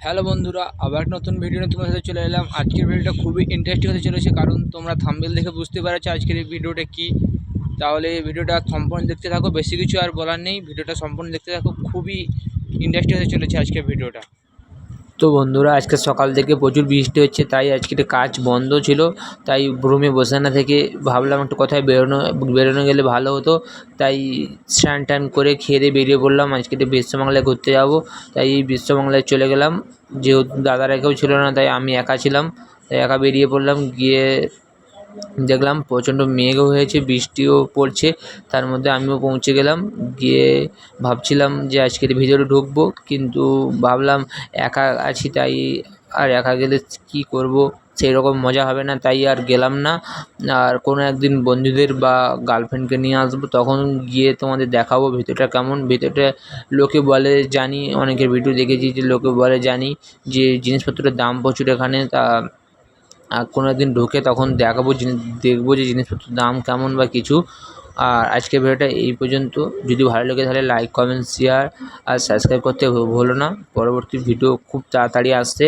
Hello বন্ধুরা, আবার একটা নতুন ভিডিও নিয়ে তোমাদের সাথে চলে এলাম। আজকের ভিডিওটা খুবই ইন্টারেস্টিং হতে চলেছে, কারণ তোমরা থাম্বনেল দেখে বুঝতে পারছো আজকের এই ভিডিওটা কি। তাহলে এই ভিডিওটা সম্পূর্ণ দেখতে থাকো, বেশি কিছু আর বলার নেই, ভিডিওটা সম্পূর্ণ দেখতে থাকো। খুবই ইন্টারেস্টিং হতে চলেছে আজকের ভিডিওটা। তো বন্ধুরা, আজকে সকাল থেকে প্রচুর বৃষ্টি হচ্ছে, তাই আজকে কাজ বন্ধ ছিল। তাই রুমে বসে না থেকে ভাবলাম একটু কোথায় বেরোনো গেলে ভালো হতো। তাই স্নান টান করে খেয়ে দিয়ে বেরিয়ে পড়লাম। আজকে বিশ্ববাংলায় ঘুরতে যাব, তাই বিশ্ববাংলায় চলে গেলাম। যেহেতু দাদারা কেউ ছিল না, তাই আমি একা ছিলাম, তাই একা বেরিয়ে পড়লাম। গিয়ে দেখলাম প্রচণ্ড মেঘও হয়েছে, বৃষ্টিও পড়ছে। তার মধ্যে আমিও পৌঁছে গেলাম। গিয়ে ভাবছিলাম যে আজকের ভিতরে ঢুকবো, কিন্তু ভাবলাম একা আছি, তাই আর একা গেলে কী করব, সেই রকম মজা হবে না, তাই আর গেলাম না। আর কোনো একদিন বন্ধুদের বা গার্লফ্রেন্ডকে নিয়ে আসবো, তখন গিয়ে তোমাদের দেখাবো ভিতরটা কেমন। ভিতরটা লোকে বলে, জানি অনেকের ভিডিও দেখেছি যে লোকে বলে জানি যে জিনিসপত্রের দাম প্রচুর এখানে। তা কোনো একদিন ঢুকে তখন দেখবো যে জিনিসপত্রের দাম কেমন বা কিছু। আর আজকের ভিডিওটা এই পর্যন্ত। যদি ভালো লাগে তাহলে লাইক, কমেন্ট, শেয়ার আর সাবস্ক্রাইব করতে ভুলো না। পরবর্তী ভিডিও খুব তাড়াতাড়ি আসছে।